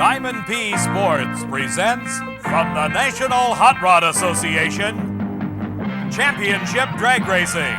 Diamond P Sports presents from the National Hot Rod Association, Championship Drag Racing.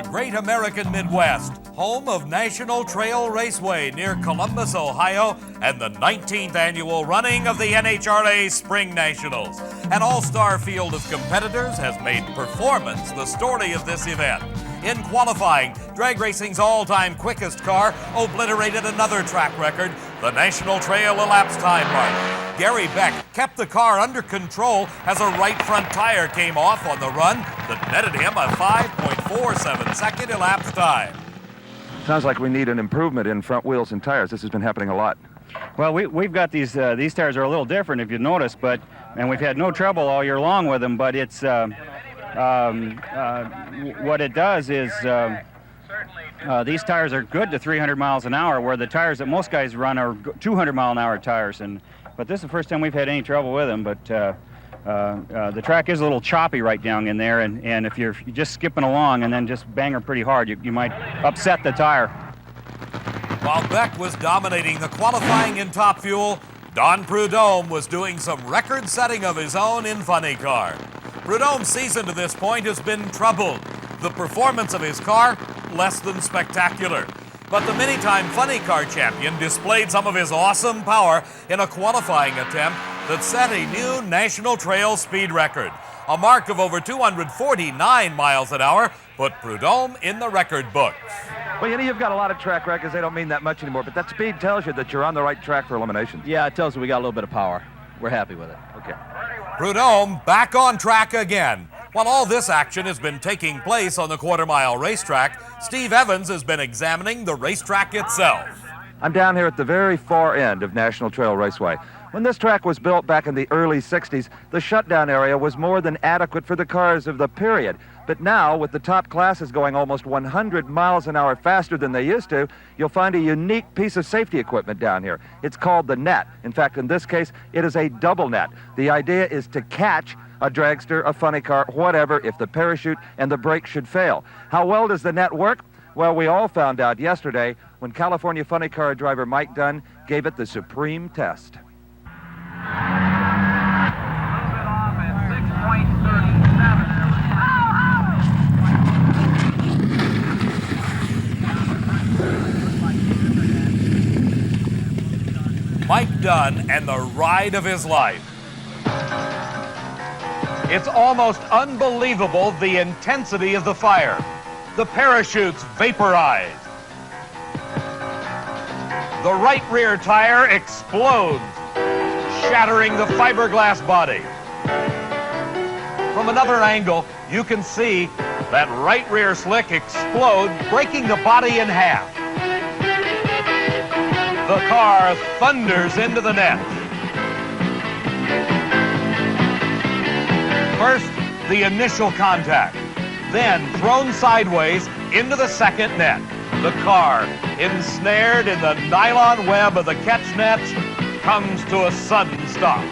Great American Midwest, home of National Trail Raceway near Columbus, Ohio, and the 19th annual running of the NHRA Springnationals. An all-star field of competitors has made performance the story of this event. In qualifying, drag racing's all-time quickest car obliterated another track record, the National Trail elapsed time mark. Gary Beck kept the car under control as a right front tire came off on the run that netted him a 5.47 second elapsed time. Sounds like we need an improvement in front wheels and tires. This has been happening a lot. Well, we've got these tires are a little different, if you notice, and we've had no trouble all year long with them. But it's what it does is these tires are good to 300 miles an hour, where the tires that most guys run are 200 mile an hour tires. But this is the first time we've had any trouble with them. But the track is a little choppy right down in there, and if you're just skipping along and then just bang her pretty hard, you might upset the tire. While Beck was dominating the qualifying in Top Fuel, Don Prudhomme was doing some record-setting of his own in Funny Car. Prudhomme's season to this point has been troubled. The performance of his car, less than spectacular. But the many-time Funny Car champion displayed some of his awesome power in a qualifying attempt that set a new National Trail speed record. A mark of over 249 miles an hour put Prudhomme in the record books. Well, you've got a lot of track records. They don't mean that much anymore, but that speed tells you that you're on the right track for eliminations. Yeah, it tells you we got a little bit of power. We're happy with it. Okay. Prudhomme back on track again. While all this action has been taking place on the quarter-mile racetrack, Steve Evans has been examining the racetrack itself. I'm down here at the very far end of National Trail Raceway. When this track was built back in the early 60s, the shutdown area was more than adequate for the cars of the period. But now, with the top classes going almost 100 miles an hour faster than they used to, you'll find a unique piece of safety equipment down here. It's called the net. In fact, in this case, it is a double net. The idea is to catch a dragster, a funny car, whatever, if the parachute and the brake should fail. How well does the net work? Well, we all found out yesterday when California funny car driver Mike Dunn gave it the supreme test. Mike Dunn and the ride of his life. It's almost unbelievable the intensity of the fire. The parachutes vaporized. The right rear tire explodes, shattering the fiberglass body. From another angle, you can see that right rear slick explode, breaking the body in half. The car thunders into the net. First, the initial contact, then thrown sideways into the second net. The car, ensnared in the nylon web of the catch nets, comes to a sudden stop.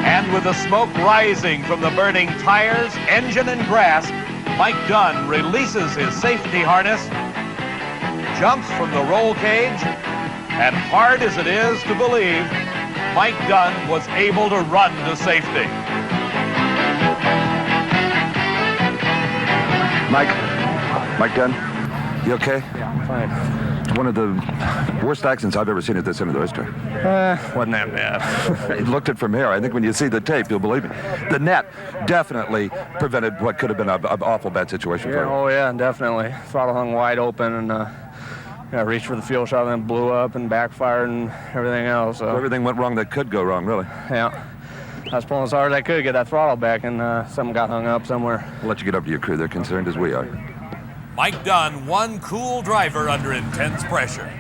And with the smoke rising from the burning tires, engine, and grass, Mike Dunn releases his safety harness, jumps from the roll cage, and hard as it is to believe, Mike Dunn was able to run to safety. Mike Dunn, you okay? Yeah, I'm fine. It's one of the worst accidents I've ever seen at this end of the racetrack. Wasn't that bad. You looked it from here. I think when you see the tape, you'll believe me. The net definitely prevented what could have been an awful bad situation for you. Oh, yeah, definitely. Throttle hung wide open, and reached for the fuel shot, and then blew up and backfired and everything else. So everything went wrong that could go wrong, really. Yeah. I was pulling as hard as I could to get that throttle back, and something got hung up somewhere. We'll let you get up to your crew. They're concerned as we are. Mike Dunn, one cool driver under intense pressure.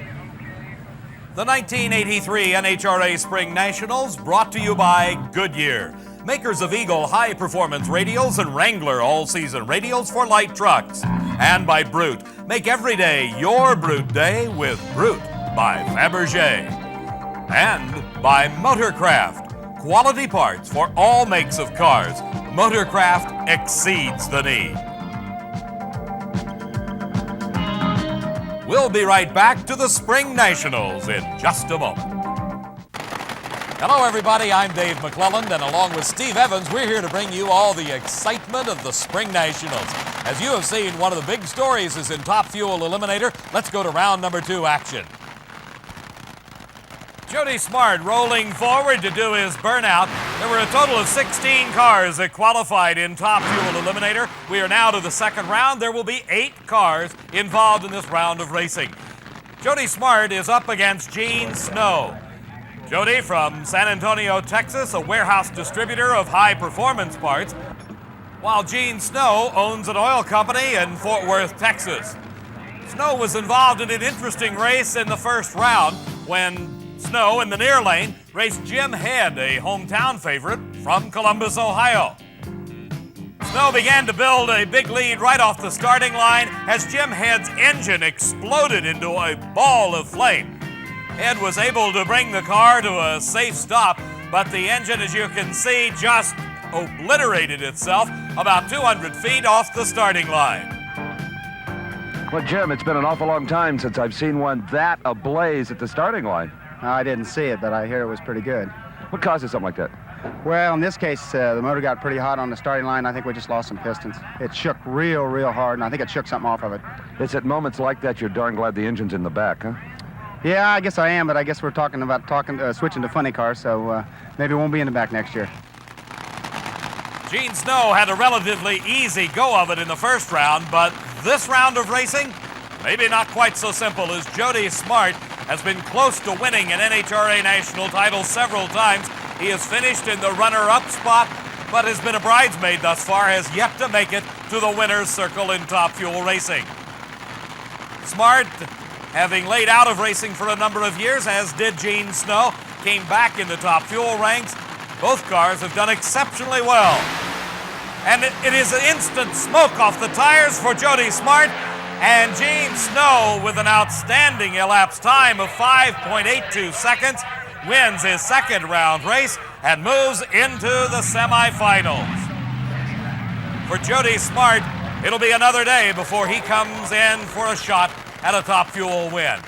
The 1983 NHRA Spring Nationals brought to you by Goodyear, makers of Eagle high-performance radials and Wrangler all-season radials for light trucks. And by Brute, make every day your Brute day with Brute by Fabergé. And by Motorcraft, quality parts for all makes of cars. Motorcraft exceeds the need. We'll be right back to the Spring Nationals in just a moment. Hello, everybody. I'm Dave McClelland, and along with Steve Evans, we're here to bring you all the excitement of the Spring Nationals. As you have seen, one of the big stories is in Top Fuel Eliminator. Let's go to round number 2 action. Jody Smart rolling forward to do his burnout. There were a total of 16 cars that qualified in Top Fuel Eliminator. We are now to the second round. There will be 8 cars involved in this round of racing. Jody Smart is up against Gene Snow. Jody from San Antonio, Texas, a warehouse distributor of high-performance parts, while Gene Snow owns an oil company in Fort Worth, Texas. Snow was involved in an interesting race in the first round when Snow in the near lane raced Jim Head, a hometown favorite from Columbus, Ohio. Snow began to build a big lead right off the starting line as Jim Head's engine exploded into a ball of flame. Head was able to bring the car to a safe stop, but the engine, as you can see, just obliterated itself about 200 feet off the starting line. Well, Jim, it's been an awful long time since I've seen one that ablaze at the starting line. I didn't see it, but I hear it was pretty good. What causes something like that? Well, in this case, the motor got pretty hot on the starting line. I think we just lost some pistons. It shook real hard, and I think it shook something off of it. It's at moments like that you're darn glad the engine's in the back, huh? Yeah, I guess I am, but I guess we're talking about switching to funny cars, so maybe it won't be in the back next year. Gene Snow had a relatively easy go of it in the first round, but this round of racing, maybe not quite so simple, as Jody Smart has been close to winning an NHRA national title several times. He has finished in the runner-up spot, but has been a bridesmaid thus far, has yet to make it to the winner's circle in Top Fuel racing. Smart, having laid out of racing for a number of years, as did Gene Snow, came back in the Top Fuel ranks. Both cars have done exceptionally well. And it is an instant smoke off the tires for Jody Smart, and Gene Snow, with an outstanding elapsed time of 5.82 seconds, wins his second round race and moves into the semifinals. For Jody Smart, it'll be another day before he comes in for a shot at a Top Fuel win.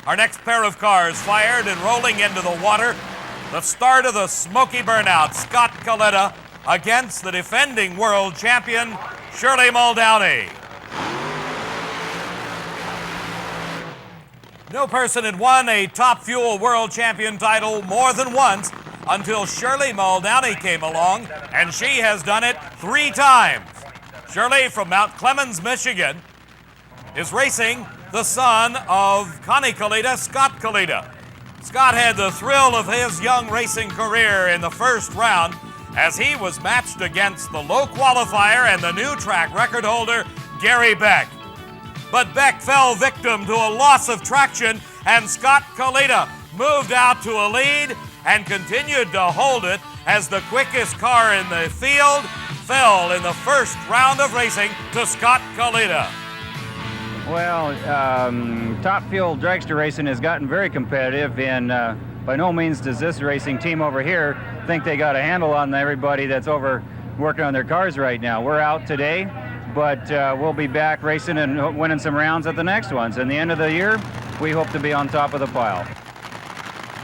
Our next pair of cars fired and rolling into the water. The start of the smoky burnout, Scott Coletta against the defending world champion, Shirley Muldowney. No person had won a Top Fuel World Champion title more than once until Shirley Muldowney came along, and she has done it 3 times. Shirley from Mount Clemens, Michigan, is racing the son of Connie Coletta, Scott Coletta. Scott had the thrill of his young racing career in the first round as he was matched against the low qualifier and the new track record holder, Gary Beck. But Beck fell victim to a loss of traction, and Scott Coletta moved out to a lead and continued to hold it as the quickest car in the field fell in the first round of racing to Scott Coletta. Well, Top Fuel dragster racing has gotten very competitive, and by no means does this racing team over here think they got a handle on everybody that's over working on their cars right now. We're out today, but we'll be back racing and winning some rounds at the next ones. And the end of the year, we hope to be on top of the pile.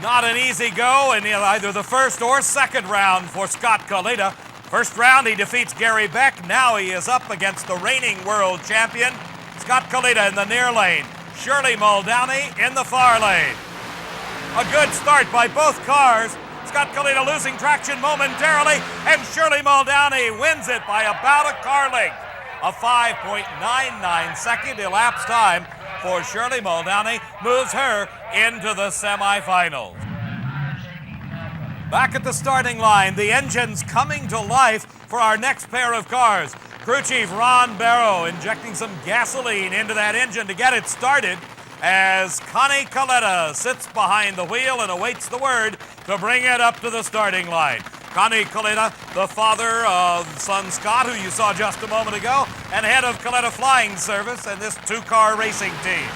Not an easy go in either the first or second round for Scott Coletta. First round, he defeats Gary Beck. Now he is up against the reigning world champion, Scott Coletta in the near lane, Shirley Muldowney in the far lane. A good start by both cars. Scott Coletta losing traction momentarily, and Shirley Muldowney wins it by about a car length. A 5.99 second elapsed time for Shirley Muldowney moves her into the semifinals. Back at the starting line, the engine's coming to life for our next pair of cars. Crew Chief Ron Barrow injecting some gasoline into that engine to get it started as Connie Coletta sits behind the wheel and awaits the word to bring it up to the starting line. Connie Coletta, the father of son Scott, who you saw just a moment ago, and head of Coletta Flying Service and this two-car racing team.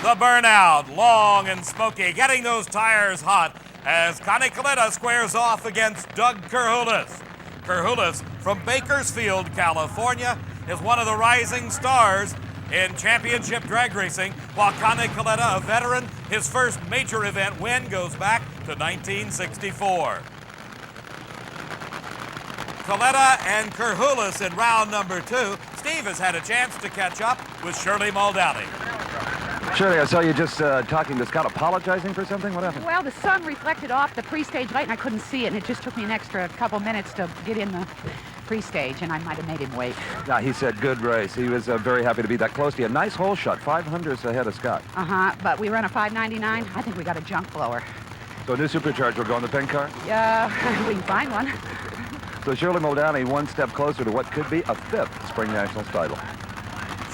The burnout, long and smoky, getting those tires hot as Connie Coletta squares off against Doug Kerhulis. Kerhulis from Bakersfield, California, is one of the rising stars in championship drag racing, while Connie Coletta, a veteran, his first major event win goes back to 1964. Coletta and Kerhulis in round number 2. Steve has had a chance to catch up with Shirley Muldowney. Shirley, I saw you just talking to Scott, apologizing for something. What happened? Well, the sun reflected off the pre-stage light, and I couldn't see it, and it just took me an extra couple minutes to get in the pre-stage, and I might have made him wait. Yeah, he said good race. He was very happy to be that close to you. Nice hole shot, 500s ahead of Scott. But we run a 599. I think we got a junk blower. So a new supercharger will go in the pen car? Yeah, we can find one. So Shirley Muldowney one step closer to what could be a 5th Spring Nationals title.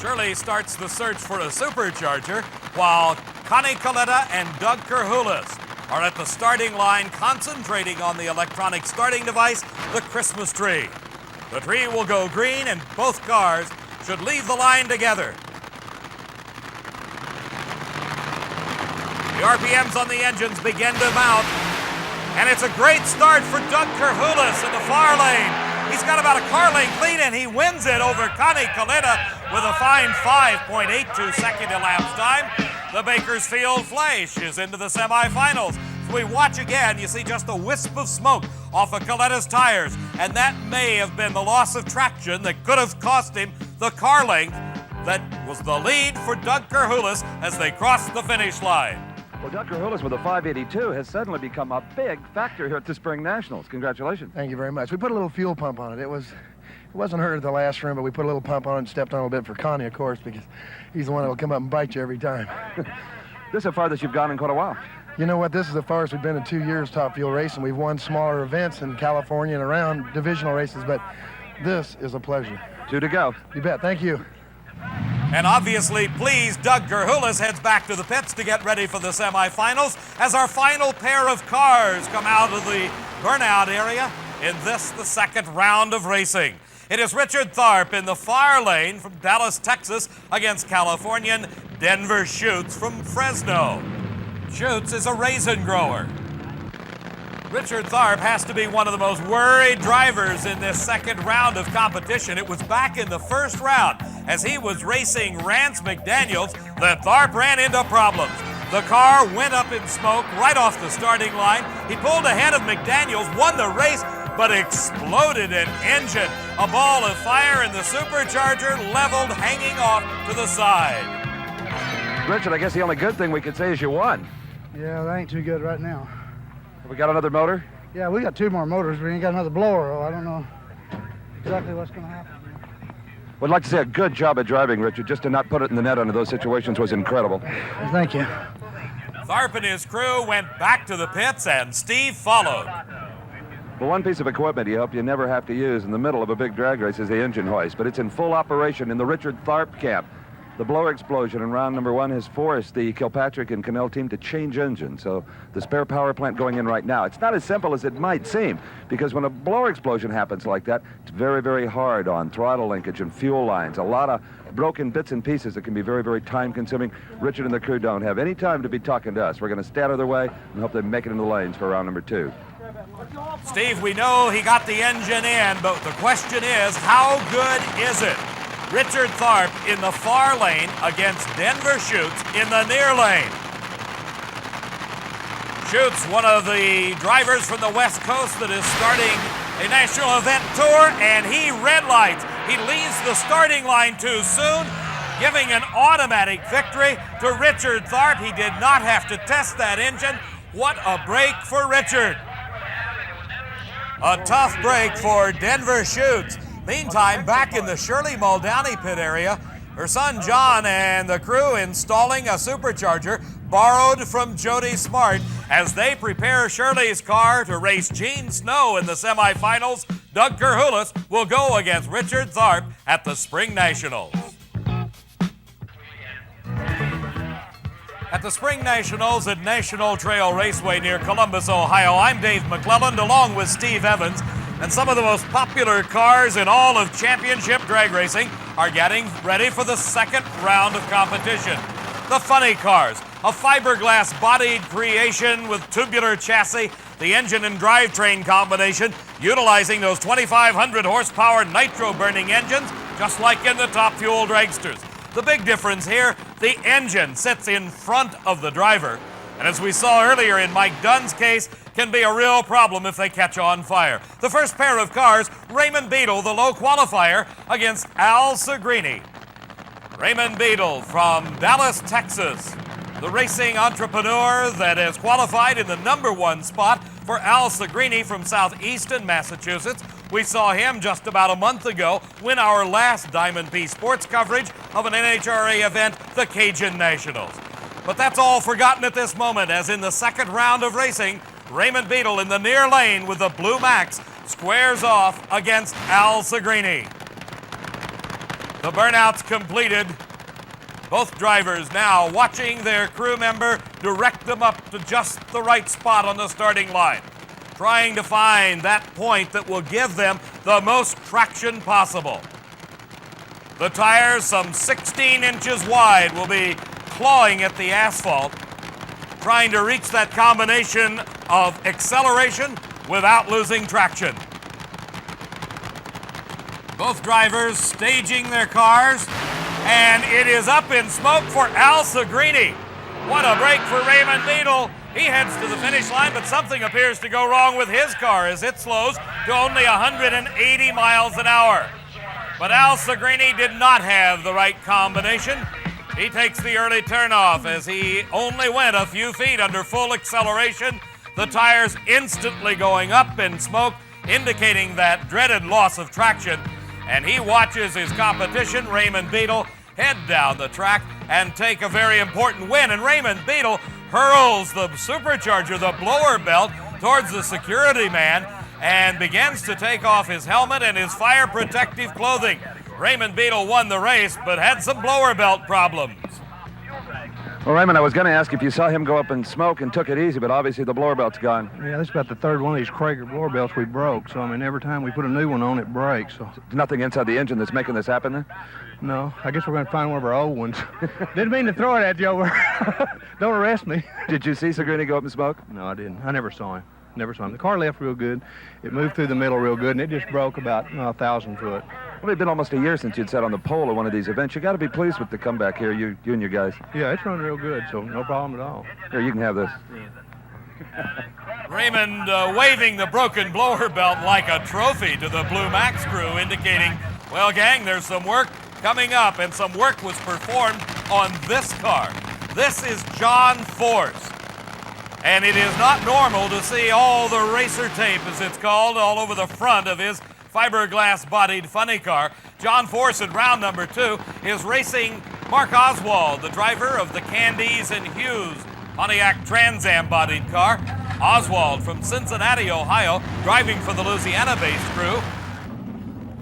Shirley starts the search for a supercharger, while Connie Coletta and Doug Kerhulis are at the starting line concentrating on the electronic starting device, the Christmas tree. The tree will go green and both cars should leave the line together. The RPMs on the engines begin to mount, and it's a great start for Doug Kerhulis in the far lane. He's got about a car length lead, and he wins it over Connie Coletta with a fine 5.82 second elapsed time. The Bakersfield Flash is into the semifinals. So we watch again, you see just a wisp of smoke off of Coletta's tires, and that may have been the loss of traction that could have cost him the car length that was the lead for Doug Kerhulis as they crossed the finish line. Well, Doug Kerhulis with a 582 has suddenly become a big factor here at the Spring Nationals. Congratulations. Thank you very much. We put a little fuel pump on it. It wasn't hurt at the last room, but we put a little pump on it and stepped on a little bit for Connie, of course, because he's the one that'll come up and bite you every time. This is the farthest you've gone in quite a while. You know what? This is the farthest we've been in 2 years top fuel racing. We've won smaller events in California and around divisional races, but this is a pleasure. 2 to go. You bet. Thank you. And obviously pleased, Doug Kerhulis heads back to the pits to get ready for the semifinals as our final pair of cars come out of the burnout area in this, the second round of racing. It is Richard Tharp in the far lane from Dallas, Texas, against Californian Denver Schutz from Fresno. Schutz is a raisin grower. Richard Tharp has to be one of the most worried drivers in this second round of competition. It was back in the first round as he was racing Rance McDaniels that Tharp ran into problems. The car went up in smoke right off the starting line. He pulled ahead of McDaniels, won the race, but exploded an engine. A ball of fire and the supercharger leveled, hanging off to the side. Richard, I guess the only good thing we could say is you won. Yeah, that ain't too good right now. Have we got another motor? Yeah, we got 2 more motors. We ain't got another blower. Oh, I don't know exactly what's going to happen. Would like to say a good job at driving, Richard. Just to not put it in the net under those situations was incredible. Well, thank you. Tharp and his crew went back to the pits, and Steve followed. Well, one piece of equipment you hope you never have to use in the middle of a big drag race is the engine hoist, but it's in full operation in the Richard Tharp camp. The blower explosion in round number 1 has forced the Kilpatrick and Cannell team to change engines, so the spare power plant going in right now. It's not as simple as it might seem, because when a blower explosion happens like that, it's very, very hard on throttle linkage and fuel lines. A lot of broken bits and pieces that can be very, very time-consuming. Richard and the crew don't have any time to be talking to us. We're going to stay out of their way and hope they make it in the lanes for round number 2. Steve, we know he got the engine in, but the question is, how good is it? Richard Tharp in the far lane against Denver Schutz in the near lane. Schutz, one of the drivers from the West Coast that is starting a national event tour, and he red lights. He leaves the starting line too soon, giving an automatic victory to Richard Tharp. He did not have to test that engine. What a break for Richard. A tough break for Denver Schutz. Meantime, back in the Shirley Muldowney pit area, her son John and the crew installing a supercharger borrowed from Jody Smart as they prepare Shirley's car to race Gene Snow in the semifinals. Doug Kerhulis will go against Richard Tharp at the Spring Nationals. At the Spring Nationals at National Trail Raceway near Columbus, Ohio, I'm Dave McClelland along with Steve Evans, and some of the most popular cars in all of championship drag racing are getting ready for the second round of competition. The funny cars, a fiberglass-bodied creation with tubular chassis, the engine and drivetrain combination utilizing those 2,500 horsepower nitro-burning engines, just like in the top fuel dragsters. The big difference here, the engine sits in front of the driver, and as we saw earlier in Mike Dunn's case, can be a real problem if they catch on fire. The first pair of cars, Raymond Beadle, the low qualifier, against Al Segrini. Raymond Beadle from Dallas, Texas, the racing entrepreneur that has qualified in the #1 spot for Al Segrini from southeastern Massachusetts. We saw him just about a month ago win our last Diamond P Sports coverage of an NHRA event, the Cajun Nationals. But that's all forgotten at this moment, as in the second round of racing, Raymond Beadle in the near lane with the Blue Max squares off against Al Segrini. The burnout's completed. Both drivers now watching their crew member direct them up to just the right spot on the starting line, trying to find that point that will give them the most traction possible. The tires, some 16 inches wide, will be clawing at the asphalt, trying to reach that combination of acceleration without losing traction. Both drivers staging their cars, and it is up in smoke for Al Segrini. What a break for Raymond Beadle. He heads to the finish line, but something appears to go wrong with his car as it slows to only 180 miles an hour. But Al Segrini did not have the right combination. He takes the early turnoff as he only went a few feet under full acceleration. The tires instantly going up in smoke, indicating that dreaded loss of traction. And he watches his competition, Raymond Beadle, head down the track and take a very important win. And Raymond Beadle hurls the supercharger, the blower belt, towards the security man and begins to take off his helmet and his fire protective clothing. Raymond Beadle won the race, but had some blower belt problems. Well, Raymond, I was going to ask if you saw him go up in smoke and took it easy, but obviously the blower belt's gone. Yeah, this is about the third one of these Krager blower belts we broke. So, I mean, every time we put a new one on, it breaks. So. Nothing inside the engine that's making this happen then? No, I guess we're going to find one of our old ones. Didn't mean to throw it at you over. Don't arrest me. Did you see Segrini go up in smoke? No, I didn't. I never saw him. Never saw him. The car left real good. It moved through the middle real good, and it just broke about 1,000 foot. Well, it's been almost a year since you'd sat on the pole at one of these events. You got to be pleased with the comeback here, you and your guys. Yeah, it's running real good, so no problem at all. Here, you can have this. Raymond waving the broken blower belt like a trophy to the Blue Max crew, indicating, well, gang, there's some work coming up, and some work was performed on this car. This is John Force. And it is not normal to see all the racer tape, as it's called, all over the front of his fiberglass-bodied funny car. John Force in round number 2 is racing Mark Oswald, the driver of the Candies and Hughes Pontiac Trans Am-bodied car. Oswald from Cincinnati, Ohio, driving for the Louisiana-based crew,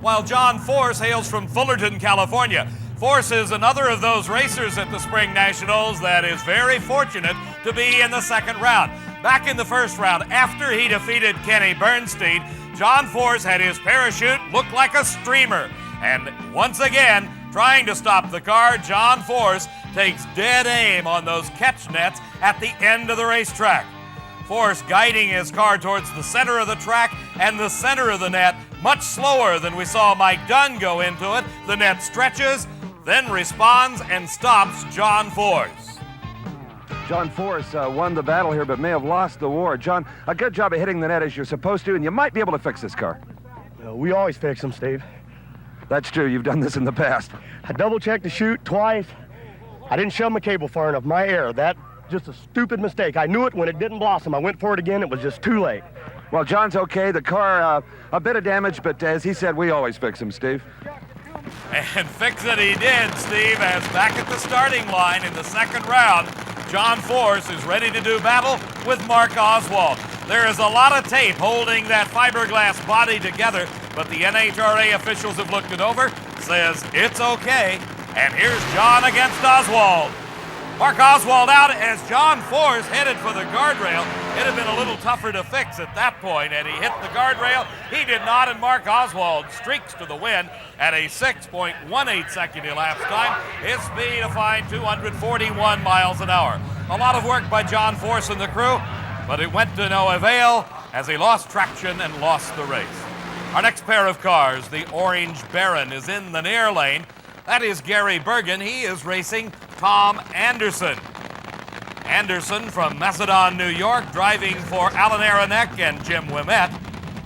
while John Force hails from Fullerton, California. Force is another of those racers at the Spring Nationals that is very fortunate to be in the second round. Back in the first round, after he defeated Kenny Bernstein, John Force had his parachute look like a streamer. And once again, trying to stop the car, John Force takes dead aim on those catch nets at the end of the racetrack. Force guiding his car towards the center of the track and the center of the net, much slower than we saw Mike Dunn go into it. The net stretches, then responds and stops John Force. John Force won the battle here, but may have lost the war. John, a good job of hitting the net as you're supposed to, and you might be able to fix this car. We always fix them, Steve. That's true. You've done this in the past. I double-checked the chute twice. I didn't shove my cable far enough. My error. That just a stupid mistake. I knew it when it didn't blossom. I went for it again. It was just too late. Well, John's okay. The car, a bit of damage, but as he said, we always fix them, Steve. And fix it he did, Steve, as back at the starting line in the second round, John Force is ready to do battle with Mark Oswald. There is a lot of tape holding that fiberglass body together, but the NHRA officials have looked it over, says it's okay. And here's John against Oswald. Mark Oswald out as John Force headed for the guardrail. It had been a little tougher to fix at that point, and he hit the guardrail. He did not, and Mark Oswald streaks to the win at a 6.18 second elapsed time. His speed a fine 241 miles an hour. A lot of work by John Force and the crew, but it went to no avail as he lost traction and lost the race. Our next pair of cars, the Orange Baron, is in the near lane. That is Gary Bergen. He is racing Tom Anderson. Anderson from Macedon, New York, driving for Alan Aronek and Jim Ouimet.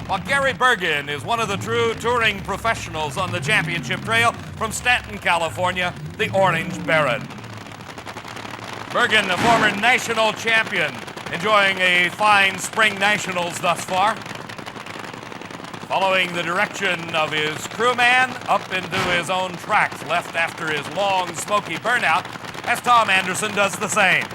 While Gary Bergen is one of the true touring professionals on the championship trail from Stanton, California, the Orange Baron. Bergen, a former national champion, enjoying a fine spring nationals thus far. Following the direction of his crewman up into his own tracks, left after his long, smoky burnout, as Tom Anderson does the same.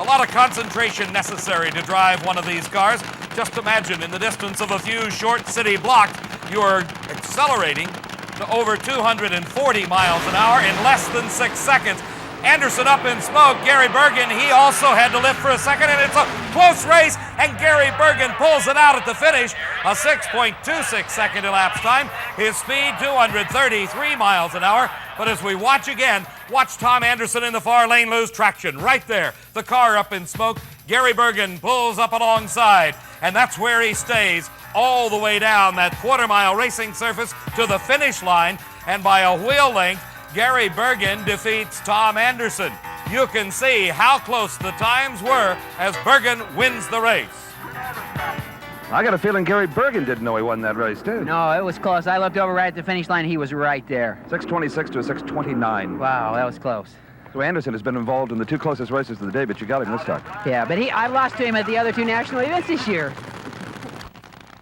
A lot of concentration necessary to drive one of these cars. Just imagine in the distance of a few short city blocks, you are accelerating to over 240 miles an hour in less than 6 seconds. Anderson up in smoke. Gary Bergen, he also had to lift for a second, and it's a close race, and Gary Bergen pulls it out at the finish. A 6.26 second elapsed time. His speed, 233 miles an hour. But as we watch again, watch Tom Anderson in the far lane lose traction. Right there, the car up in smoke. Gary Bergen pulls up alongside, and that's where he stays all the way down that quarter-mile racing surface to the finish line, and by a wheel length, Gary Bergen defeats Tom Anderson. You can see how close the times were as Bergen wins the race. I got a feeling Gary Bergen didn't know he won that race, too. No, it was close. I looked over right at the finish line. He was right there. 6:26 to a 6:29. Wow, that was close. So Anderson has been involved in the two closest races of the day, but you got him this time. Yeah, but I lost to him at the other two national events this year.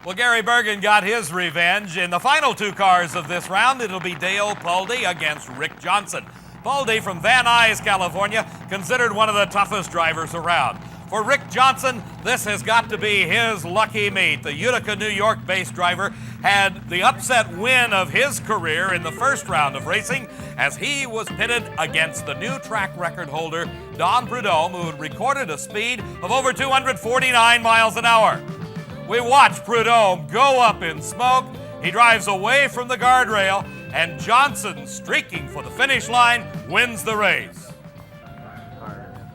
Well, Gary Bergen got his revenge. In the final two cars of this round, it'll be Dale Pulde against Rick Johnson. Pulde from Van Nuys, California, considered one of the toughest drivers around. For Rick Johnson, this has got to be his lucky meet. The Utica, New York-based driver had the upset win of his career in the first round of racing as he was pitted against the new track record holder, Don Prudhomme, who had recorded a speed of over 249 miles an hour. We watch Prudhomme go up in smoke. He drives away from the guardrail, and Johnson, streaking for the finish line, wins the race.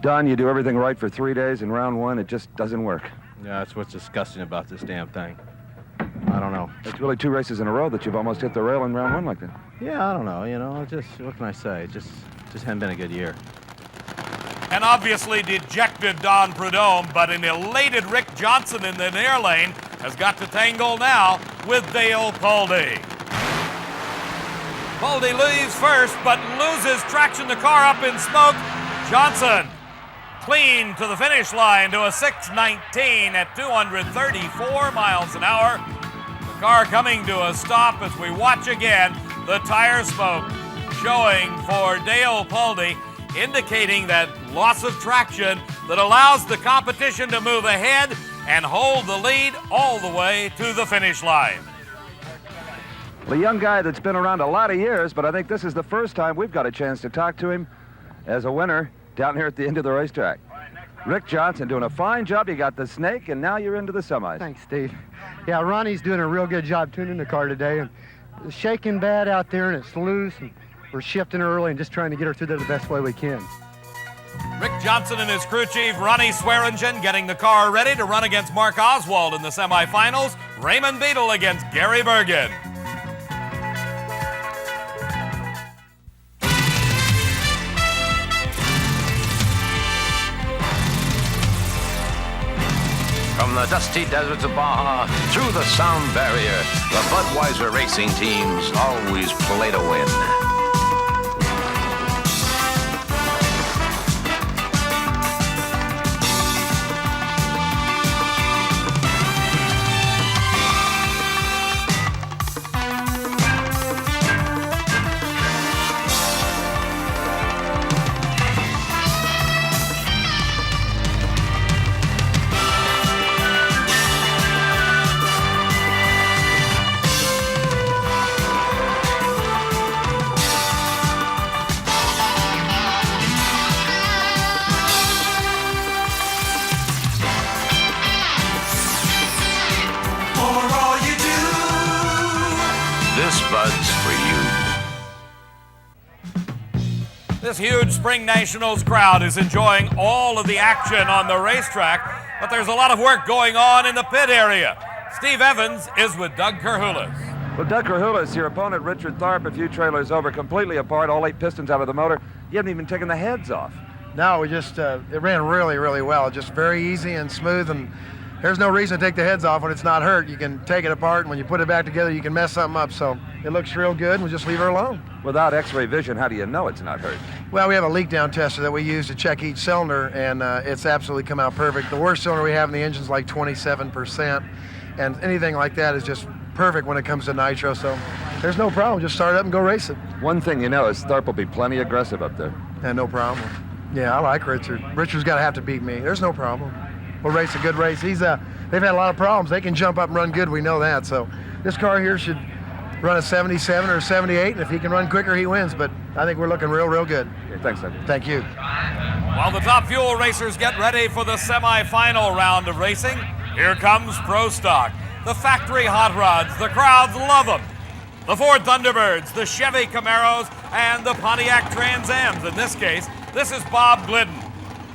Don, you do everything right for 3 days. In round one, it just doesn't work. Yeah, that's what's disgusting about this damn thing. I don't know. It's really 2 races in a row that you've almost hit the rail in round one like that. Yeah, I don't know. You know, just what can I say? Just hasn't been a good year. An obviously dejected Don Prudhomme, but an elated Rick Johnson in the near lane has got to tangle now with Dale Pulde. Pulde leaves first, but loses traction. The car up in smoke. Johnson clean to the finish line to a 6:19 at 234 miles an hour. The car coming to a stop as we watch again the tire smoke showing for Dale Pulde, indicating that loss of traction that allows the competition to move ahead and hold the lead all the way to the finish line. Well, a young guy that's been around a lot of years, but I think this is the first time we've got a chance to talk to him as a winner down here at the end of the racetrack. Rick Johnson doing a fine job. You got the snake, and now you're into the semis. Thanks, Steve. Yeah, Ronnie's doing a real good job tuning the car today, and it's shaking bad out there, and it's loose, and we're shifting early and just trying to get her through there the best way we can. Rick Johnson and his crew chief, Ronnie Swearingen, getting the car ready to run against Mark Oswald in the semifinals. Raymond Beadle against Gary Bergen. From the dusty deserts of Baja, through the sound barrier, the Budweiser racing teams always play to win. buds for you. This huge Spring Nationals crowd is enjoying all of the action on the racetrack, but there's a lot of work going on in the pit area. Steve Evans is with Doug Kerhulis. Well, Doug Kerhulis, your opponent, Richard Tharp, a few trailers over, completely apart, all 8 pistons out of the motor. You haven't even taken the heads off. No, we just, it ran really, really well. Just very easy and smooth, and there's no reason to take the heads off when it's not hurt. You can take it apart, and when you put it back together, you can mess something up. So it looks real good, and we'll just leave her alone. Without x-ray vision, how do you know it's not hurt? Well, we have a leak down tester that we use to check each cylinder, and it's absolutely come out perfect. The worst cylinder we have in the engine's like 27%, and anything like that is just perfect when it comes to nitro, so there's no problem. Just start it up and go race it. One thing you know is Tharp will be plenty aggressive up there. Yeah, no problem. Yeah, I like Richard. Richard's got to have to beat me. There's no problem. We'll race a good race. They've had a lot of problems. They can jump up and run good, we know that. So this car here should run a 77 or 78, and if he can run quicker, he wins. But I think we're looking real, real good. Okay, thanks, Doug. Thank you. While the Top Fuel racers get ready for the semifinal round of racing, here comes Pro Stock. The factory hot rods, the crowds love them. The Ford Thunderbirds, the Chevy Camaros, and the Pontiac Trans Ams. In this case, this is Bob Glidden.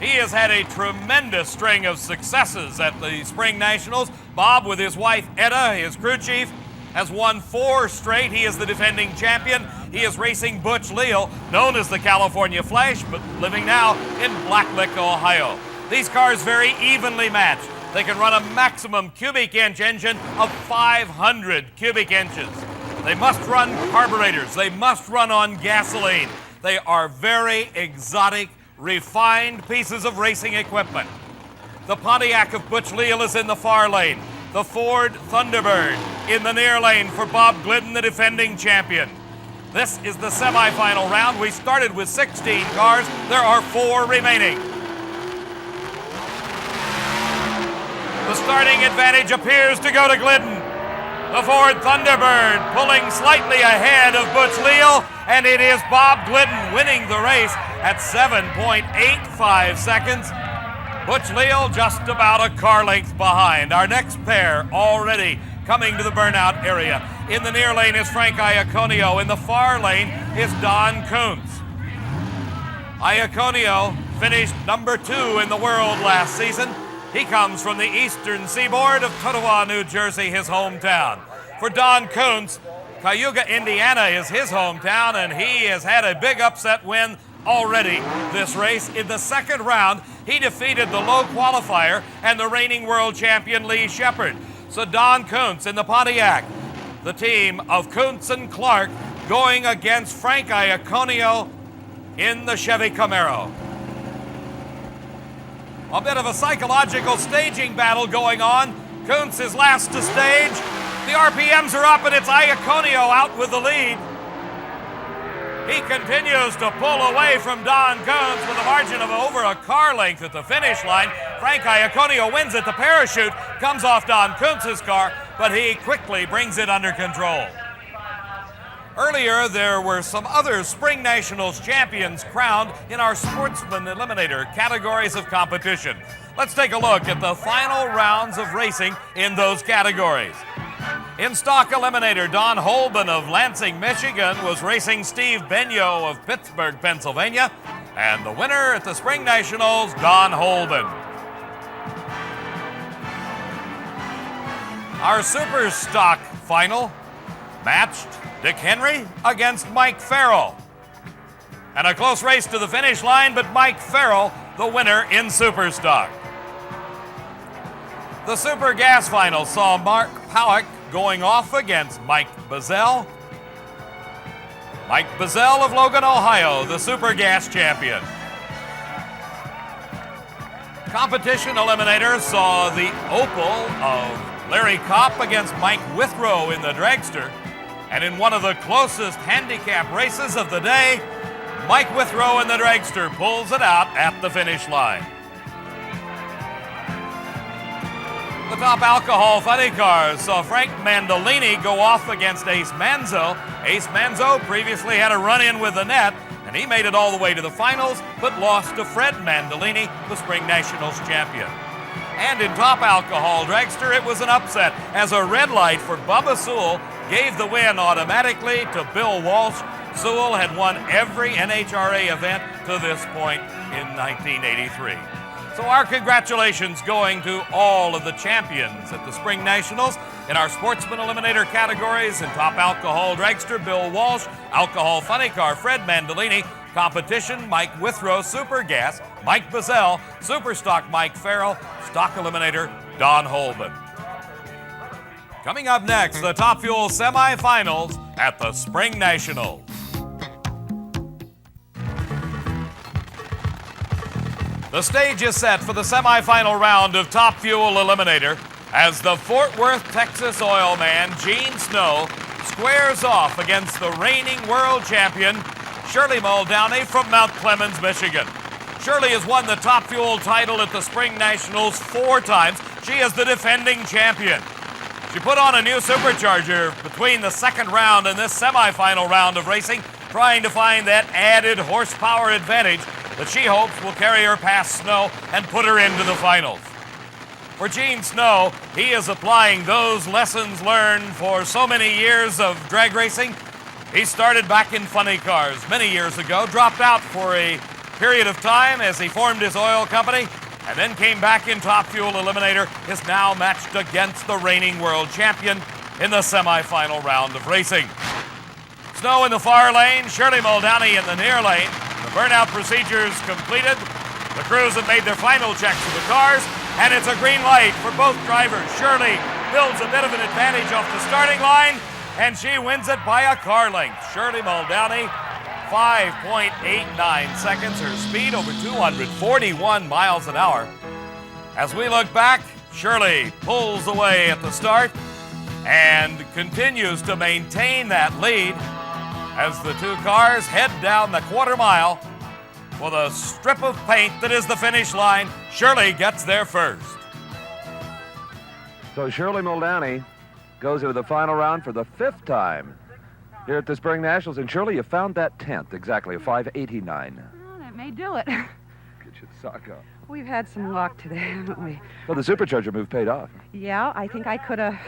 He has had a tremendous string of successes at the Spring Nationals. Bob, with his wife Etta, his crew chief, has won 4 straight. He is the defending champion. He is racing Butch Leal, known as the California Flash, but living now in Blacklick, Ohio. These cars very evenly matched. They can run a maximum cubic inch engine of 500 cubic inches. They must run carburetors. They must run on gasoline. They are very exotic, refined pieces of racing equipment. The Pontiac of Butch Leal is in the far lane. The Ford Thunderbird in the near lane for Bob Glidden, the defending champion. This is the semifinal round. We started with 16 cars. There are 4 remaining. The starting advantage appears to go to Glidden. The Ford Thunderbird pulling slightly ahead of Butch Leal, and it is Bob Glidden winning the race at 7.85 seconds. Butch Leal just about a car length behind. Our next pair already coming to the burnout area. In the near lane is Frank Iaconio. In the far lane is Don Kuntz. Iaconio finished number 2 in the world last season. He comes from the eastern seaboard of Totowa, New Jersey, his hometown. For Don Kuntz, Cayuga, Indiana is his hometown, and he has had a big upset win already this race. In the second round, he defeated the low qualifier and the reigning world champion Lee Shepard. So Don Kuntz in the Pontiac, the team of Kuntz and Clark, going against Frank Iaconio in the Chevy Camaro. A bit of a psychological staging battle going on. Kuntz is last to stage. The RPMs are up, and it's Iaconio out with the lead. He continues to pull away from Don Kuntz with a margin of over a car length at the finish line. Frank Iaconio wins it. The parachute comes off Don Kuntz's car, but he quickly brings it under control. Earlier, there were some other Spring Nationals champions crowned in our Sportsman Eliminator categories of competition. Let's take a look at the final rounds of racing in those categories. In Stock Eliminator, Don Holben of Lansing, Michigan was racing Steve Benyo of Pittsburgh, Pennsylvania, and the winner at the Spring Nationals, Don Holben. Our Super Stock final matched Dick Henry against Mike Farrell. And a close race to the finish line, but Mike Farrell, the winner in Super Stock. The Super Gas final saw Mark Powick going off against Mike Bazell. Mike Bazell of Logan, Ohio, the Super Gas champion. Competition Eliminator saw the Opal of Larry Kopp against Mike Withrow in the Dragster. And in one of the closest handicap races of the day, Mike Withrow in the Dragster pulls it out at the finish line. The Top Alcohol Funny Cars saw Frank Mandolini go off against Ace Manzo. Ace Manzo previously had a run-in with the net, and he made it all the way to the finals, but lost to Fred Mandolini, the Spring Nationals champion. And in top alcohol dragster, it was an upset as a red light for Bubba Sewell gave the win automatically to Bill Walsh. Sewell had won every NHRA event to this point in 1983. So our congratulations going to all of the champions at the Spring Nationals in our Sportsman Eliminator categories. In top alcohol dragster, Bill Walsh; alcohol funny car, Fred Mandolini; competition, Mike Withrow; super gas, Mike Bazell; super stock, Mike Farrell; stock eliminator, Don Holman. Coming up next, the Top Fuel semifinals at the Spring Nationals. The stage is set for the semifinal round of Top Fuel Eliminator as the Fort Worth, Texas oil man, Gene Snow, squares off against the reigning world champion, Shirley Muldowney from Mount Clemens, Michigan. Shirley has won the Top Fuel title at the Spring Nationals 4 times. She is the defending champion. She put on a new supercharger between the second round and this semifinal round of racing, trying to find that added horsepower advantage that she hopes will carry her past Snow and put her into the finals. For Gene Snow, he is applying those lessons learned for so many years of drag racing. He started back in funny cars many years ago, dropped out for a period of time as he formed his oil company, and then came back in Top Fuel Eliminator, is now matched against the reigning world champion in the semifinal round of racing. Snow in the far lane, Shirley Muldowney in the near lane. The burnout procedures completed. The crews have made their final checks of the cars, and it's a green light for both drivers. Shirley builds a bit of an advantage off the starting line, and she wins it by a car length. Shirley Muldowney, 5.89 seconds, her speed over 241 miles an hour. As we look back, Shirley pulls away at the start and continues to maintain that lead as the two cars head down the quarter mile for the strip of paint that is the finish line. Shirley gets there first. So Shirley Muldowney goes into the final round for the 5th time here at the Spring Nationals. And Shirley, you found that 10th, exactly, a 5.89. Well, that may do it. Get your sock up. We've had some luck today, haven't we? Well, the supercharger move paid off. Yeah, I think I could have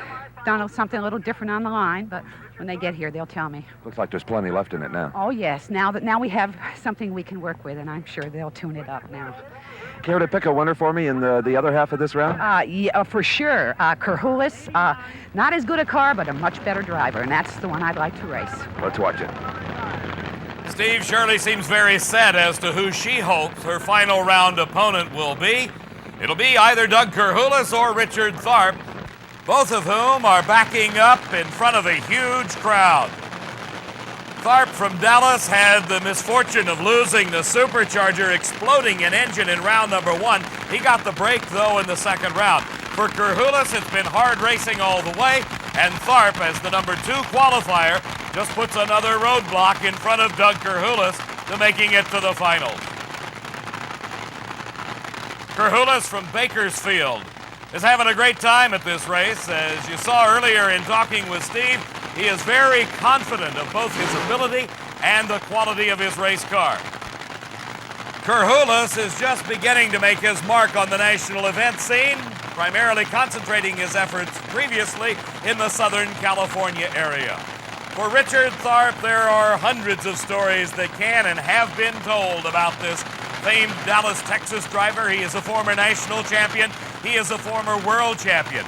done something a little different on the line, but when they get here, they'll tell me. Looks like there's plenty left in it now. Oh, yes. Now we have something we can work with, and I'm sure they'll tune it up now. Care to pick a winner for me in the other half of this round? Yeah, for sure. Kerhulis, not as good a car, but a much better driver, and that's the one I'd like to race. Let's watch it. Steve, Shirley seems very set as to who she hopes her final round opponent will be. It'll be either Doug Kerhulis or Richard Tharp, both of whom are backing up in front of a huge crowd. Tharp from Dallas had the misfortune of losing the supercharger, exploding an engine in round number 1. He got the break, though, in the second round. For Kerhulis, it's been hard racing all the way, and Tharp, as the number 2 qualifier, just puts another roadblock in front of Doug Kerhulis to making it to the finals. Kerhulis from Bakersfield is having a great time at this race. As you saw earlier in talking with Steve, he is very confident of both his ability and the quality of his race car. Kerhulis is just beginning to make his mark on the national event scene, primarily concentrating his efforts previously in the Southern California area. For Richard Tharp, there are hundreds of stories that can and have been told about this famed Dallas, Texas driver. He is a former national champion. He is a former world champion.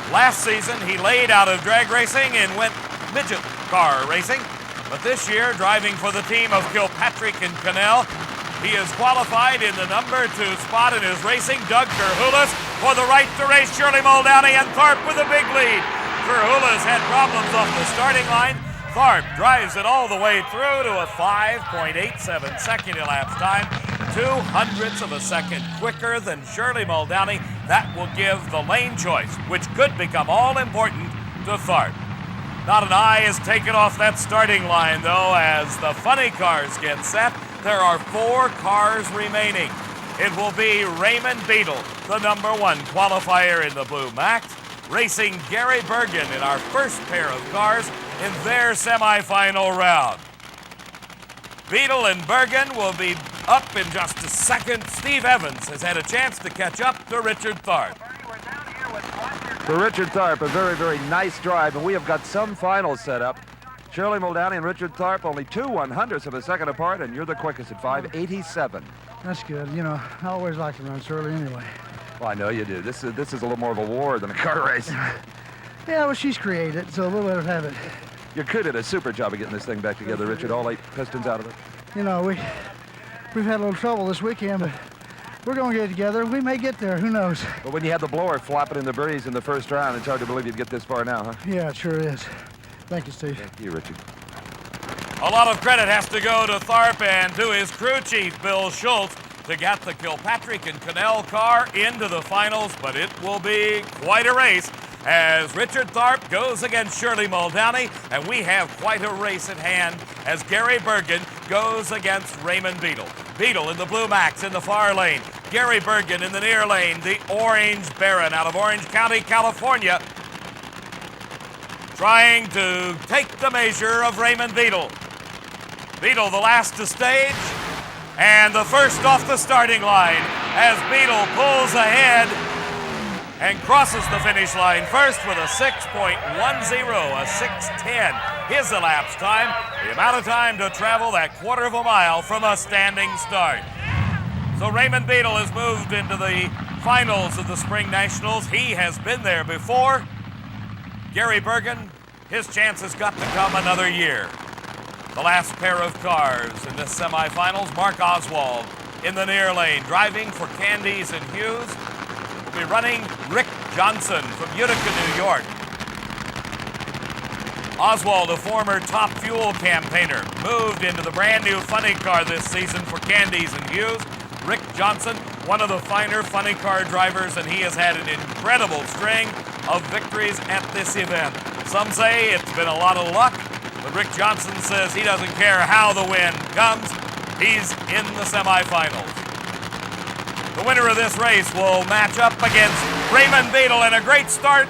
Last season, he laid out of drag racing and went midget car racing. But this year, driving for the team of Kilpatrick and Cannell, he is qualified in the number 2 spot and is racing Doug Kerhulis for the right to race Shirley Muldowney, and Tharp with a big lead. Kerhulis had problems off the starting line. Tharp drives it all the way through to a 5.87 second elapsed time, 0.02 of a second quicker than Shirley Muldowney. That will give the lane choice, which could become all important, to Tharp. Not an eye is taken off that starting line, though, as the funny cars get set. There are 4 cars remaining. It will be Raymond Beadle, the number 1 qualifier in the Blue Max, racing Gary Bergen in our first pair of cars in their semifinal round. Beadle and Bergen will be Up in just a second, Steve Evans has had a chance to catch up to Richard Tharp. For Richard Tharp, a very, very nice drive, and we have got some finals set up. Shirley Muldowney and Richard Tharp only 2 100ths of a second apart, and you're the quickest at 5:87. That's good. You know, I always like to run Shirley anyway. Well, I know you do. This is a little more of a war than a car race. Yeah, well, she's created, so we'll let her have it. Your crew did a super job of getting this thing back together, Richard. All 8 pistons out of it. You know, we've had a little trouble this weekend, but we're going to get it together. We may get there. Who knows? But when you had the blower flopping in the breeze in the first round, it's hard to believe you'd get this far now, huh? Yeah, it sure is. Thank you, Steve. Thank you, Richard. A lot of credit has to go to Tharp and to his crew chief, Bill Schultz, to get the Kilpatrick and Cannell car into the finals, but it will be quite a race as Richard Tharp goes against Shirley Muldowney, and we have quite a race at hand as Gary Bergen goes against Raymond Beadle. Beadle in the blue Max in the far lane. Gary Bergen in the near lane, the Orange Baron out of Orange County, California, trying to take the measure of Raymond Beadle. Beadle the last to stage, and the first off the starting line as Beadle pulls ahead and crosses the finish line first with a 6.10, a 6:10. His elapsed time, the amount of time to travel that quarter of a mile from a standing start. So Raymond Beadle has moved into the finals of the Spring Nationals. He has been there before. Gary Bergen, his chance has got to come another year. The last pair of cars in the semifinals, Mark Oswald in the near lane, driving for Candies and Hughes. Will be running Rick Johnson from Utica, New York. Oswald, a former Top Fuel campaigner, moved into the brand new funny car this season for Candies and Hughes. Rick Johnson, one of the finer funny car drivers, and he has had an incredible string of victories at this event. Some say it's been a lot of luck, but Rick Johnson says he doesn't care how the win comes. He's in the semifinals. The winner of this race will match up against Raymond Beadle, and a great start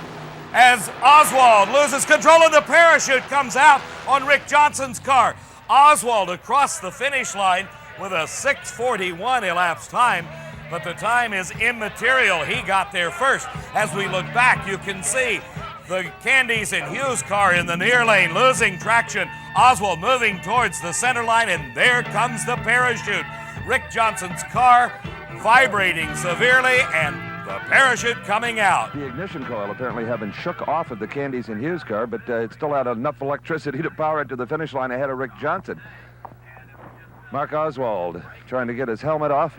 as Oswald loses control and the parachute comes out on Rick Johnson's car. Oswald across the finish line with a 6:41 elapsed time, but the time is immaterial. He got there first. As we look back, you can see the Candies and Hughes car in the near lane losing traction. Oswald moving towards the center line, and there comes the parachute. Rick Johnson's car vibrating severely and the parachute coming out. The ignition coil apparently having shook off of the Candies and Hughes car, but it still had enough electricity to power it to the finish line ahead of Rick Johnson. Mark Oswald trying to get his helmet off.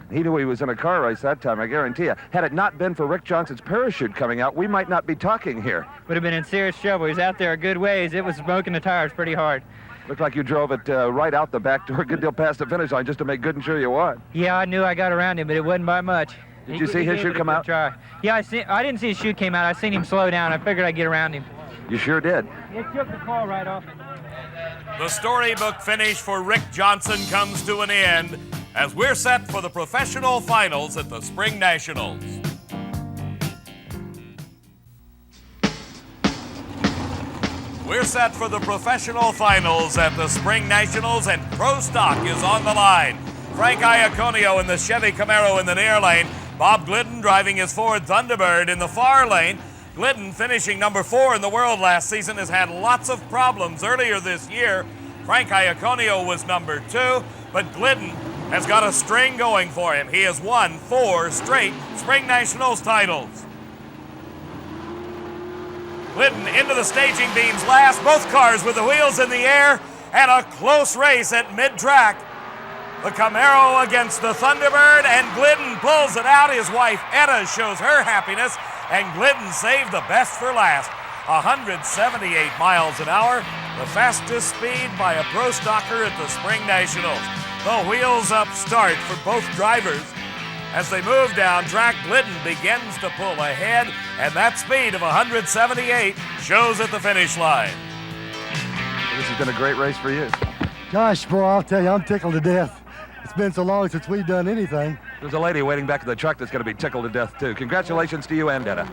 He knew he was in a car race that time, I guarantee you. Had it not been for Rick Johnson's parachute coming out, we might not be talking here. Would have been in serious trouble. He was out there a good ways. It was smoking the tires pretty hard. Looked like you drove it right out the back door, a good deal past the finish line, just to make good and sure you won. Yeah, I knew I got around him, but it wasn't by much. Did you see his chute come out? Try. Yeah, I didn't see his chute came out. I seen him slow down. I figured I'd get around him. You sure did. It took the car right off. The storybook finish for Rick Johnson comes to an end as we're set for the professional finals at the Spring Nationals. We're set for the professional finals at the Spring Nationals, and Pro Stock is on the line. Frank Iaconio in the Chevy Camaro in the near lane. Bob Glidden driving his Ford Thunderbird in the far lane. Glidden, finishing number 4 in the world last season, has had lots of problems earlier this year. Frank Iaconio was number 2, but Glidden has got a string going for him. He has won 4 straight Spring Nationals titles. Glidden into the staging beams last, both cars with the wheels in the air, and a close race at mid-track. The Camaro against the Thunderbird, and Glidden pulls it out. His wife Etta shows her happiness, and Glidden saved the best for last. 178 miles an hour, the fastest speed by a Pro Stocker at the Spring Nationals. The wheels up start for both drivers. As they move down track, Glidden begins to pull ahead, and that speed of 178 shows at the finish line. This has been a great race for you. Gosh, boy, I'll tell you, I'm tickled to death. It's been so long since we've done anything. There's a lady waiting back at the truck that's going to be tickled to death, too. Congratulations to you and Etta.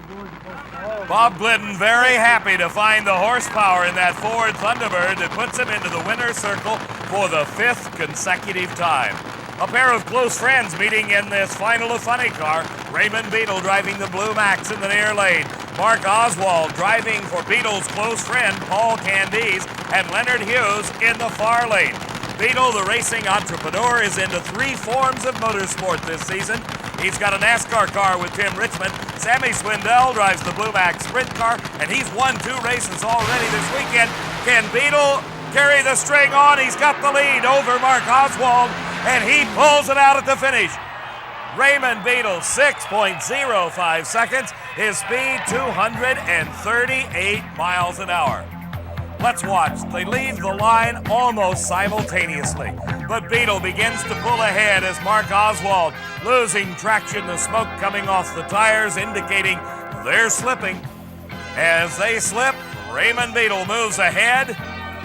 Bob Glidden very happy to find the horsepower in that Ford Thunderbird that puts him into the winner's circle for the 5th consecutive time. A pair of close friends meeting in this final of Funny Car. Raymond Beadle driving the Blue Max in the near lane. Mark Oswald driving for Beadle's close friend Paul Candies, and Leonard Hughes in the far lane. Beadle, the racing entrepreneur, is into 3 forms of motorsport this season. He's got a NASCAR car with Tim Richmond. Sammy Swindell drives the Blue Max sprint car, and he's won 2 races already this weekend. Can Beadle carry the string on? He's got the lead over Mark Oswald, and he pulls it out at the finish. Raymond Beadle, 6.05 seconds. His speed, 238 miles an hour. Let's watch. They leave the line almost simultaneously, but Beadle begins to pull ahead as Mark Oswald, losing traction, the smoke coming off the tires indicating they're slipping. As they slip, Raymond Beadle moves ahead,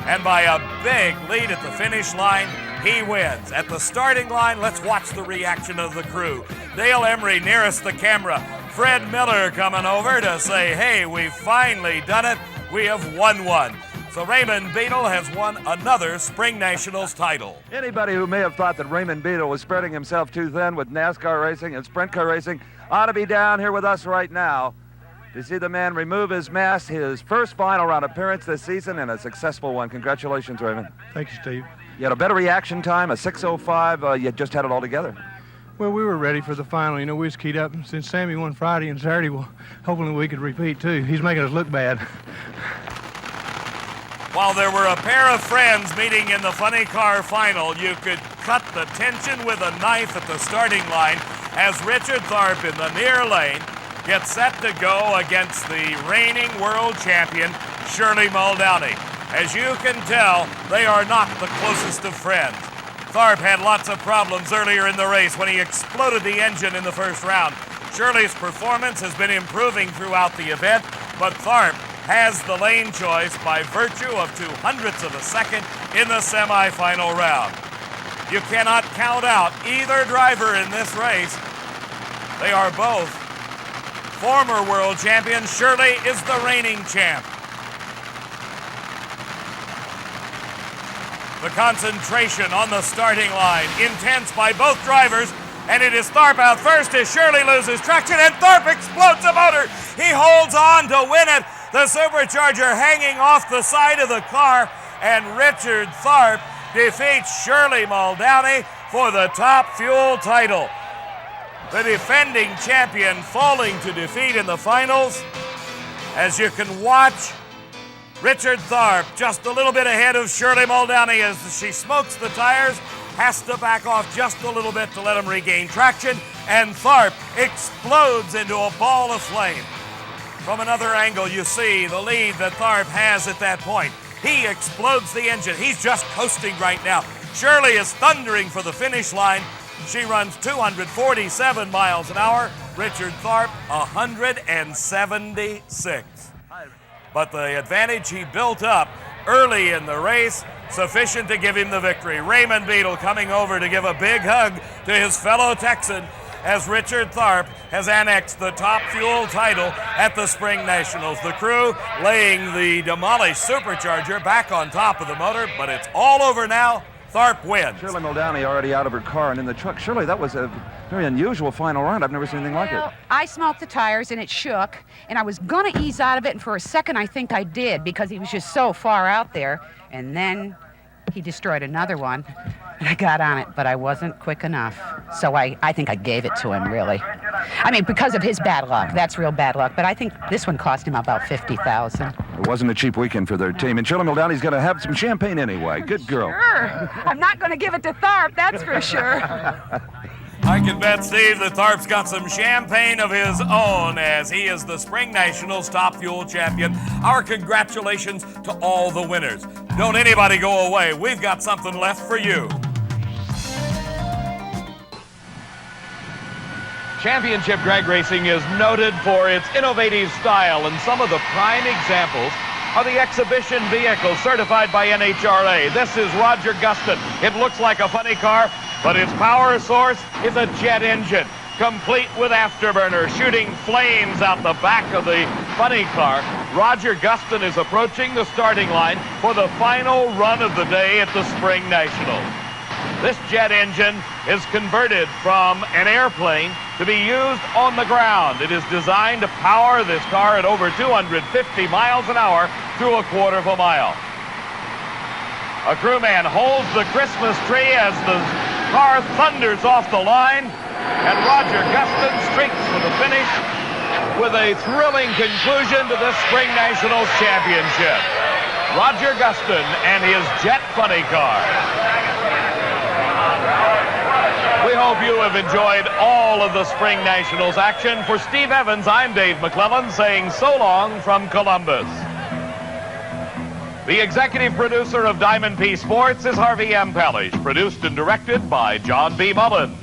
and by a big lead at the finish line, he wins. At the starting line, let's watch the reaction of the crew. Dale Emery nearest the camera. Fred Miller coming over to say, hey, we've finally done it. We have won one. So Raymond Beadle has won another Spring Nationals title. Anybody who may have thought that Raymond Beadle was spreading himself too thin with NASCAR racing and sprint car racing ought to be down here with us right now to see the man remove his mask, his first final round appearance this season, and a successful one. Congratulations, Raymond. Thank you, Steve. You had a better reaction time, a 6:05. You just had it all together. Well, we were ready for the final. You know, we was keyed up since Sammy won Friday and Saturday. Well, hopefully we could repeat, too. He's making us look bad. While there were a pair of friends meeting in the Funny Car final, you could cut the tension with a knife at the starting line as Richard Tharp in the near lane gets set to go against the reigning world champion, Shirley Muldowney. As you can tell, they are not the closest of friends. Tharp had lots of problems earlier in the race when he exploded the engine in the first round. Shirley's performance has been improving throughout the event, but Tharp has the lane choice by virtue of 0.02 of a second in the semifinal round. You cannot count out either driver in this race. They are both former world champions. Shirley is the reigning champ. The concentration on the starting line, intense by both drivers, and it is Tharp out first as Shirley loses traction, and Tharp explodes the motor. He holds on to win it. The supercharger hanging off the side of the car, and Richard Tharp defeats Shirley Muldowney for the Top Fuel title. The defending champion falling to defeat in the finals. As you can watch, Richard Tharp just a little bit ahead of Shirley Muldowney as she smokes the tires, has to back off just a little bit to let him regain traction, and Tharp explodes into a ball of flame. From another angle, you see the lead that Tharp has at that point. He explodes the engine. He's just coasting right now. Shirley is thundering for the finish line. She runs 247 miles an hour. Richard Tharp, 176. But the advantage he built up early in the race, sufficient to give him the victory. Raymond Beadle coming over to give a big hug to his fellow Texan as Richard Tharp has annexed the Top Fuel title at the Spring Nationals. The crew laying the demolished supercharger back on top of the motor, but it's all over now. Tharp wins. Shirley Muldowney already out of her car and in the truck. Shirley, that was a very unusual final round. I've never seen anything like it. I smoked the tires and it shook, and I was going to ease out of it, and for a second I think I did because he was just so far out there, and then he destroyed another one, and I got on it, but I wasn't quick enough. So I think I gave it to him, really. I mean, because of his bad luck. That's real bad luck, but I think this one cost him about $50,000. It wasn't a cheap weekend for their team, and Shirley Muldowney's going to have some champagne anyway. Good girl. Sure. I'm not going to give it to Tharp, that's for sure. I can bet, Steve, that Tharp's got some champagne of his own as he is the Spring Nationals Top Fuel champion. Our congratulations to all the winners. Don't anybody go away. We've got something left for you. Championship drag racing is noted for its innovative style, and some of the prime examples are the exhibition vehicles certified by NHRA. This is Roger Gustin. It looks like a funny car, but its power source is a jet engine, complete with afterburner, shooting flames out the back of the funny car. Roger Gustin is approaching the starting line for the final run of the day at the Spring Nationals. This jet engine is converted from an airplane to be used on the ground. It is designed to power this car at over 250 miles an hour through a quarter of a mile. A crewman holds the Christmas tree as the car thunders off the line, and Roger Gustin streaks for the finish with a thrilling conclusion to this Spring Nationals championship. Roger Gustin and his jet funny car. We hope you have enjoyed all of the Spring Nationals action. For Steve Evans, I'm Dave McClellan saying so long from Columbus. The executive producer of Diamond P Sports is Harvey M. Pellish, produced and directed by John B. Mullen.